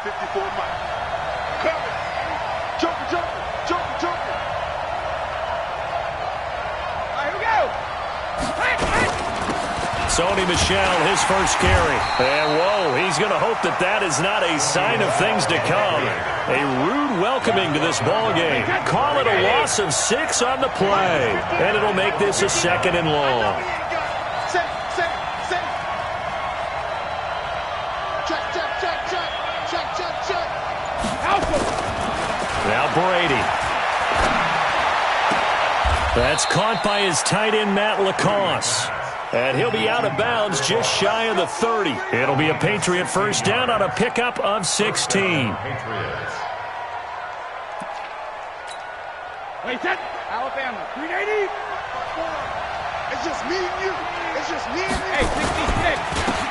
54 miles. Coming. Joker, Joker, Joker, Joker. All right, here we go. Sony Michel, his first carry. And, whoa, he's going to hope that that is not a sign of things to come. A rude welcoming to this ball game. Call it a loss of 6 on the play. And it'll make this a 2nd and long. Set. Check. Now Brady. That's caught by his tight end, Matt Lacoste. And he'll be out of bounds just shy of the 30. It'll be a Patriot first down on a pickup of 16. Wait, set. Alabama, 380. It's just me and you. Hey, 66.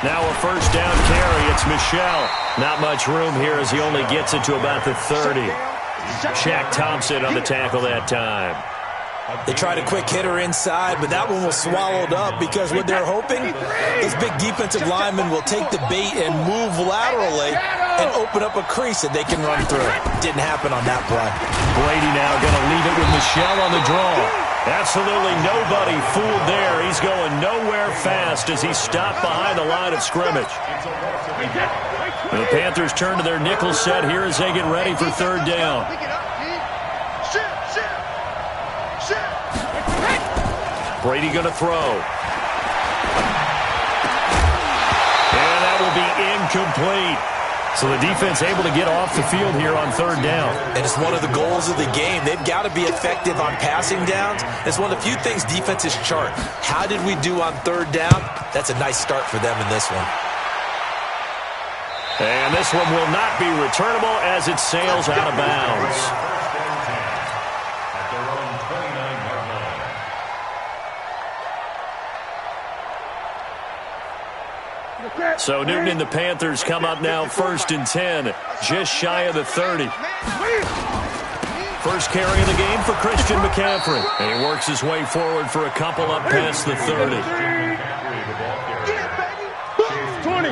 Now a first down carry. It's Michel. Not much room here as he only gets it to about the 30. Shaq Thompson on the tackle that time. They tried a quick hitter inside, but that one was swallowed up because what they're hoping, this big defensive lineman will take the bait and move laterally and open up a crease that they can run through. Didn't happen on that play. Brady now going to leave it with Michel on the draw. Absolutely nobody fooled there. He's going nowhere fast as he stopped behind the line of scrimmage. The Panthers turn to their nickel set here as they get ready for 3rd down. Brady going to throw. And that will be incomplete. So the defense able to get off the field here on 3rd down. And it's one of the goals of the game. They've got to be effective on passing downs. It's one of the few things defenses chart. How did we do on 3rd down? That's a nice start for them in this one. And this one will not be returnable as it sails out of bounds. So Newton and the Panthers come up now 1st and 10, just shy of the 30. First carry of the game for Christian McCaffrey. And he works his way forward for a couple up past the 30. 20.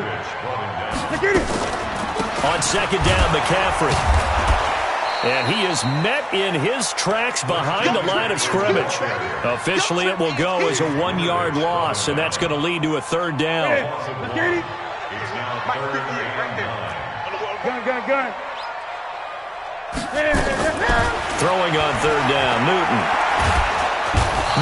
On 2nd down, McCaffrey. And he is met in his tracks behind the line of scrimmage. Officially, it will go as a 1-yard loss, and that's going to lead to a 3rd down. Gun. Throwing on 3rd down, Newton.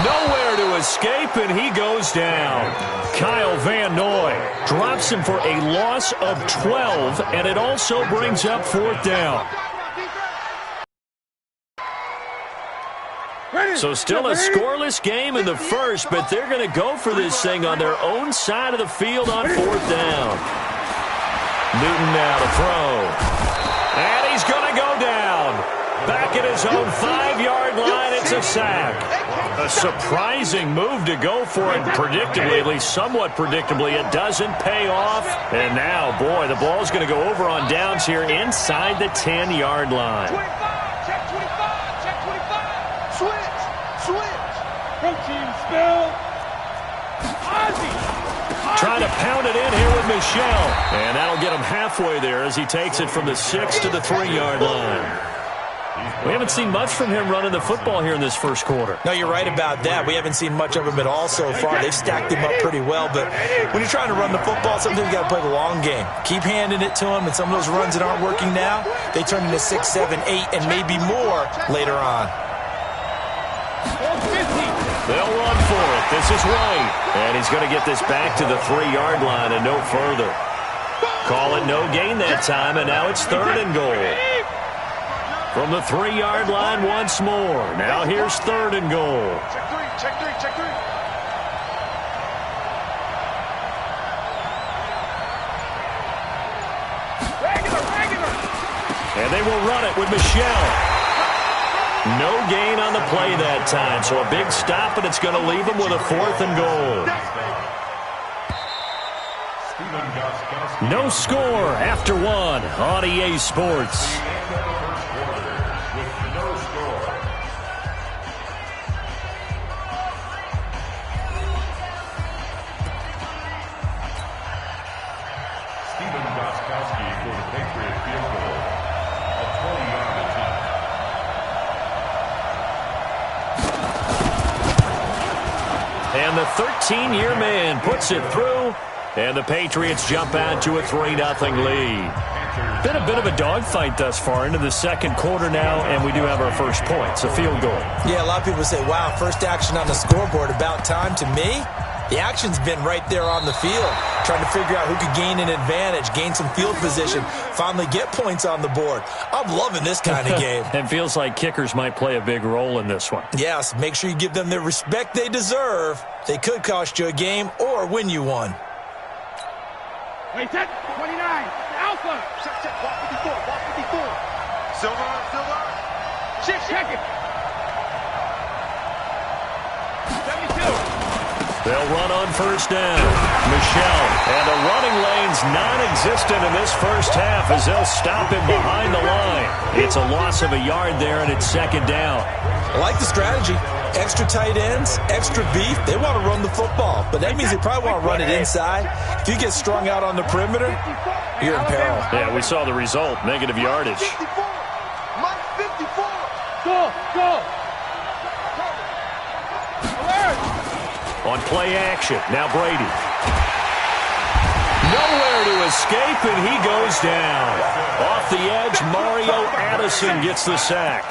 Nowhere to escape, and he goes down. Kyle Van Noy drops him for a loss of 12, and it also brings up 4th down. So still a scoreless game in the first, but they're going to go for this thing on their own side of the field on 4th down. Newton now to throw. And he's going to go down. Back at his own 5-yard line, it's a sack. A surprising move to go for it predictably, at least somewhat predictably. It doesn't pay off. And now, boy, the ball's going to go over on downs here inside the 10-yard line. Trying to pound it in here with Michel. And that'll get him halfway there as he takes it from the 6 to the 3-yard line. We haven't seen much from him running the football here in this first quarter. No, you're right about that. We haven't seen much of him at all so far. They've stacked him up pretty well. But when you're trying to run the football, sometimes you got to play the long game. Keep handing it to him, and some of those runs that aren't working now, they turn into 6, 7, 8, and maybe more later on. They'll run for it. This is White. And he's going to get this back to the 3-yard line and no further. Call it no gain that time, and now it's 3rd and goal. From the 3-yard line once more. Now here's 3rd and goal. Check three. Regular. And they will run it with Michel. No gain on the play that time, so a big stop, and it's going to leave them with a 4th and goal. No score after 1 on EA Sports. For the Patriot field goal. And the 13-year man puts it through, and the Patriots jump out to a 3-0 lead. Been a bit of a dogfight thus far into the second quarter now, and we do have our first points, a field goal. Yeah, a lot of people say, wow, first action on the scoreboard, about time. To me, the action's been right there on the field, trying to figure out who could gain an advantage, gain some field position, finally get points on the board. I'm loving this kind of game. It feels like kickers might play a big role in this one. Yes, make sure you give them the respect they deserve. They could cost you a game or win you one. Wait, set, 29, Alpha. Check, block 54, block 54. Silver. Check it. 72. They'll run on first down. Michelle. And the running lane's non-existent in this first half as they'll stop him behind the line. It's a loss of a yard there, and it's second down. I like the strategy. Extra tight ends, extra beef. They want to run the football, but that means they probably want to run it inside. If you get strung out on the perimeter, you're in peril. Yeah, we saw the result, negative yardage. 54. Mike 54. Go. Alert. On play action, now Brady. Nowhere to escape, and he goes down. Off the edge, Mario Addison gets the sack.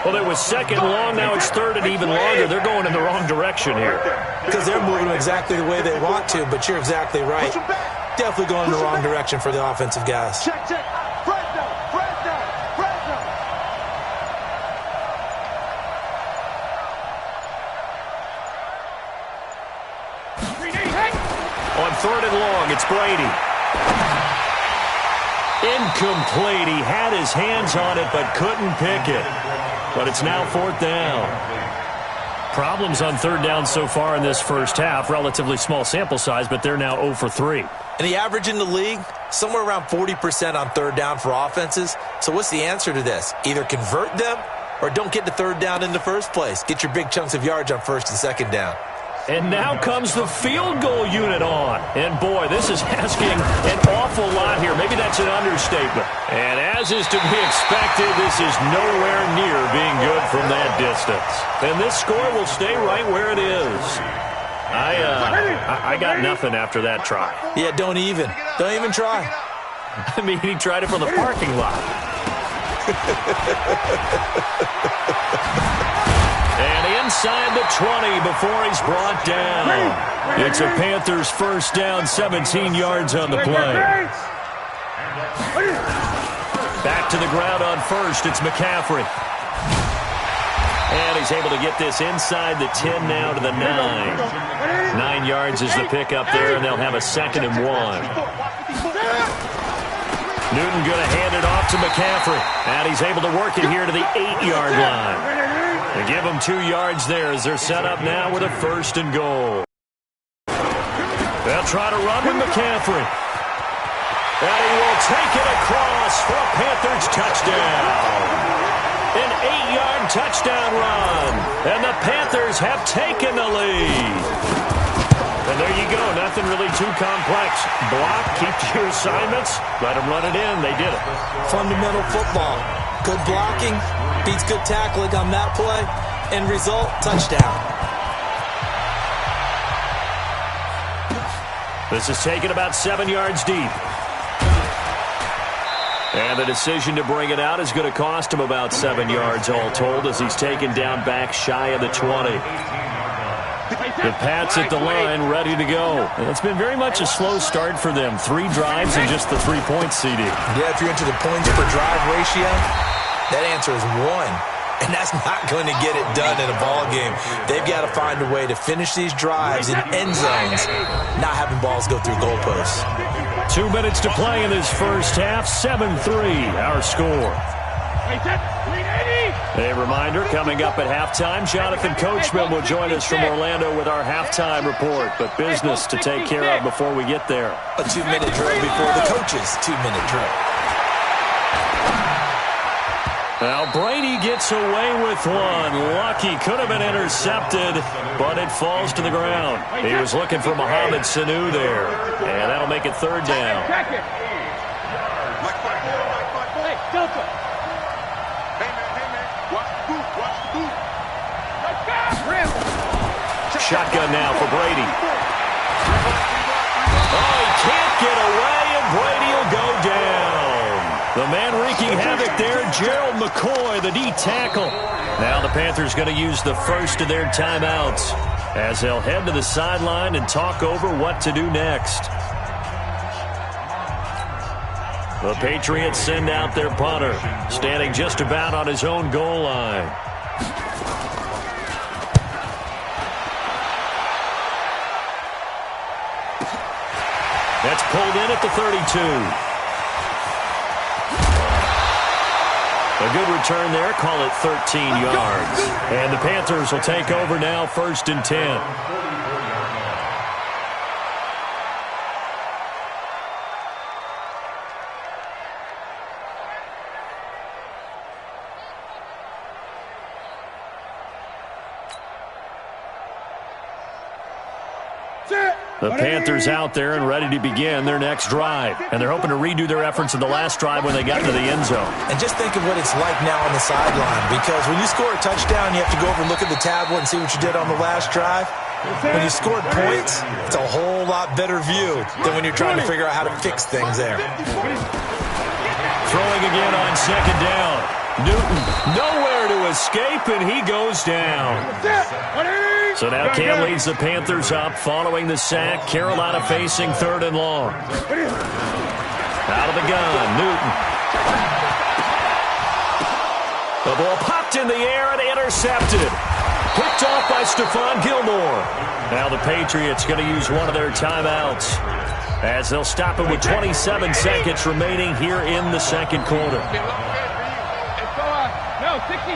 Well, it was second and long, now it's third and even longer. They're going in the wrong direction here. Because they're moving exactly the way they want to, but you're exactly right. Definitely going in the wrong direction for the offensive guys. Check. Fresno. On third and long, it's Brady. Incomplete. He had his hands on it but couldn't pick it. But it's now fourth down. Problems on third down so far in this first half. Relatively small sample size, but they're now 0 for 3. And the average in the league, somewhere around 40% on third down for offenses. So what's the answer to this? Either convert them or don't get the third down in the first place. Get your big chunks of yards on first and second down. And now comes the field goal unit on. And, boy, this is asking an awful lot here. Maybe that's an understatement. And as is to be expected, this is nowhere near being good from that distance. And this score will stay right where it is. I got nothing after that try. Yeah, don't even try. I mean, he tried it from the parking lot. And inside the 20 before he's brought down. It's a Panthers first down, 17 yards on the play. Back to the ground on first, it's McCaffrey. And he's able to get this inside the 10 now to the 9. 9 yards is the pickup there, and they'll have a second and 1. Newton going to hand it off to McCaffrey. And he's able to work it here to the 8-yard line. They give him 2 yards there as they're set up now with a first and goal. They'll try to run with McCaffrey. And he will take it across for a Panthers touchdown. An 8-yard touchdown run. And the Panthers have taken the lead. And there you go. Nothing really too complex. Block, keep to your assignments, let them run it in. They did it. Fundamental football. Good blocking beats good tackling on that play. End result, touchdown. This is taken about 7 yards deep. And the decision to bring it out is going to cost him about 7 yards all told as he's taken down back shy of the 20. The Pats at the line, ready to go. And it's been very much a slow start for them. 3 drives and just the 3-point CD. Yeah, if you're into the points per drive ratio, that answer is 1. And that's not going to get it done in a ball game. They've got to find a way to finish these drives in end zones, not having balls go through goalposts. 2 minutes to play in this first half. 7-3, our score. A reminder, coming up at halftime, Jonathan Coachman will join us from Orlando with our halftime report. But business to take care of before we get there. A 2-minute drill before the coach's 2-minute drill. Now Brady gets away with one. Lucky, could have been intercepted, but it falls to the ground. He was looking for Mohamed Sanu there, and that'll make it third down. Hey, Delta. Hey, man. Watch the boot. shotgun now for Brady. Oh, he can't get away, and Brady will go down. The man wreaking havoc there, Gerald McCoy, the D tackle. Now the Panthers going to use the first of their timeouts as they'll head to the sideline and talk over what to do next. The Patriots send out their punter, standing just about on his own goal line. That's pulled in at the 32. A good return there, call it 13 yards. And the Panthers will take over now, 1st and 10. The Panthers out there and ready to begin their next drive. And they're hoping to redo their efforts in the last drive when they got into the end zone. And just think of what it's like now on the sideline. Because when you score a touchdown, you have to go over and look at the tablet and see what you did on the last drive. When you scored points, it's a whole lot better view than when you're trying to figure out how to fix things there. Throwing again on 2nd down. Newton nowhere to escape, and he goes down. So now Cam leads the Panthers up following the sack. Carolina facing 3rd and long. Out of the gun, Newton. The ball popped in the air and intercepted. Picked off by Stephon Gilmore. Now the Patriots going to use one of their timeouts as they'll stop it with 27 seconds remaining here in the 2nd quarter. No, 66.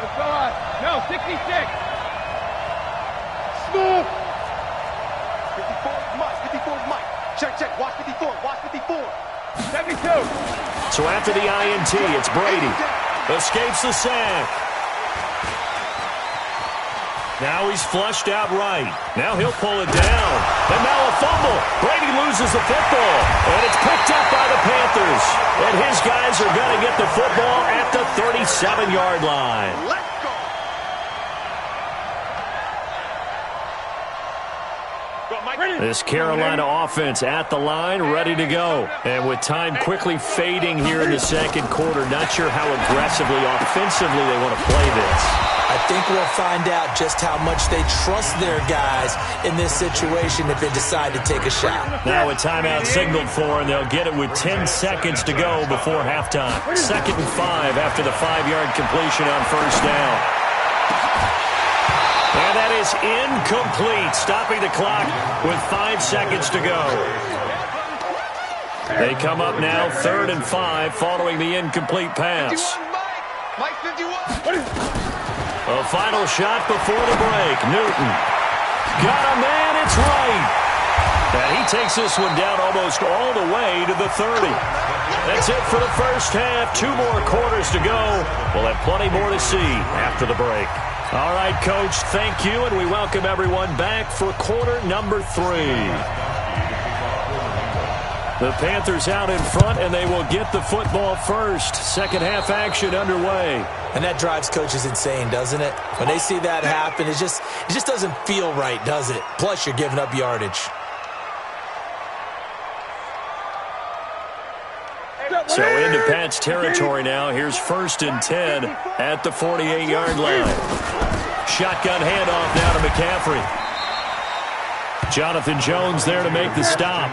Let's go on. No, 66. Smooth. 54 is Mike. 54 is Mike. Check. Watch 54. Watch 54. 72. So after the INT, it's Brady. Escapes the sack. Now he's flushed out right. Now he'll pull it down. And now a fumble. Brady loses the football. And it's picked up by the Panthers. And his guys are going to get the football at the 37-yard line. Let's go. This Carolina offense at the line, ready to go. And with time quickly fading here in the 2nd quarter, not sure how aggressively, offensively they want to play this. I think we'll find out just how much they trust their guys in this situation if they decide to take a shot. Now a timeout signaled for, and they'll get it with 10 seconds to go before halftime. 2nd and 5 after the 5-yard completion on 1st down. And that is incomplete, stopping the clock with 5 seconds to go. They come up now 3rd and 5 following the incomplete pass. Mike 51. A final shot before the break. Newton. Got a man, it's right. And he takes this one down almost all the way to the 30. That's it for the first half. 2 more quarters to go. We'll have plenty more to see after the break. All right, Coach, thank you, and we welcome everyone back for quarter number 3. The Panthers out in front, and they will get the football first. 2nd half action underway. And that drives coaches insane, doesn't it? When they see that happen, it just doesn't feel right, does it? Plus, you're giving up yardage. So into Pat's territory now. Here's 1st and 10 at the 48-yard line. Shotgun handoff now to McCaffrey. Jonathan Jones there to make the stop.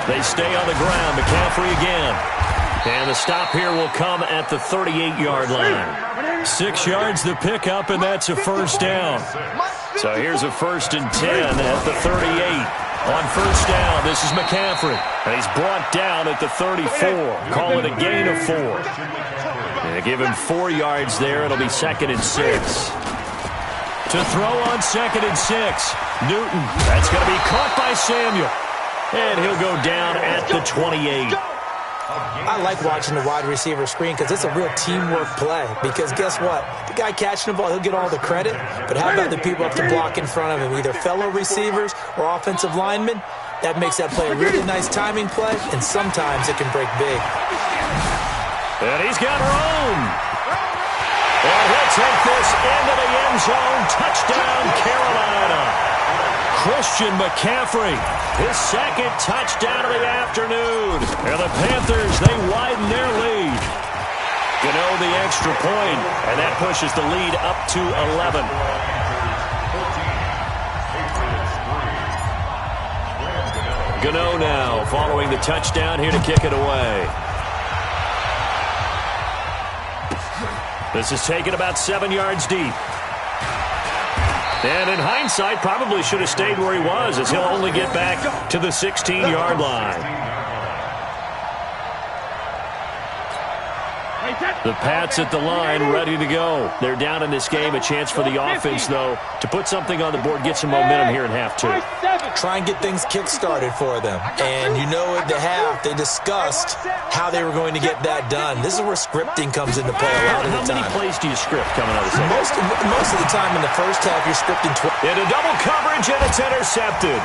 They stay on the ground. McCaffrey again. And the stop here will come at the 38-yard line. 6 yards the pickup, and that's a 1st down. So here's a 1st and 10 at the 38. On 1st down, this is McCaffrey. And he's brought down at the 34. Call it a gain of 4. And give him 4 yards there. It'll be 2nd and 6. To throw on 2nd and 6. Newton. That's going to be caught by Samuel. And he'll go down at the 28. I like watching the wide receiver screen because it's a real teamwork play. Because guess what? The guy catching the ball, he'll get all the credit. But how about the people up to block in front of him, either fellow receivers or offensive linemen? That makes that play a really nice timing play, and sometimes it can break big. And he's got room. And he'll take this into the end zone. Touchdown, Carolina. Christian McCaffrey, his second touchdown of the afternoon. And the Panthers, they widen their lead. Gano the extra point, and that pushes the lead up to 11. Gano now following the touchdown here to kick it away. This is taken about 7 yards deep. And in hindsight, probably should have stayed where he was, as he'll only get back to the 16-yard line. The Pats at the line, ready to go. They're down in this game. A chance for the offense, though, to put something on the board, get some momentum here in half two. Try and get things kick-started for them. And you know at the half, they discussed how they were going to get that done. This is where scripting comes into play a lot of the time. How many plays do you script coming out of the second? Most of the time in the first half, you're scripting 12. Into double coverage, and it's intercepted.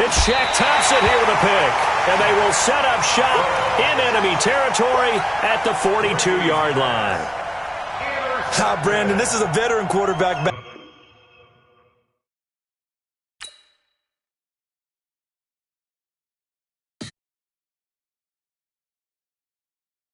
It's Shaq Thompson here with a pick. And they will set up shop in enemy territory at the 42-yard line. Brandon, this is a veteran quarterback.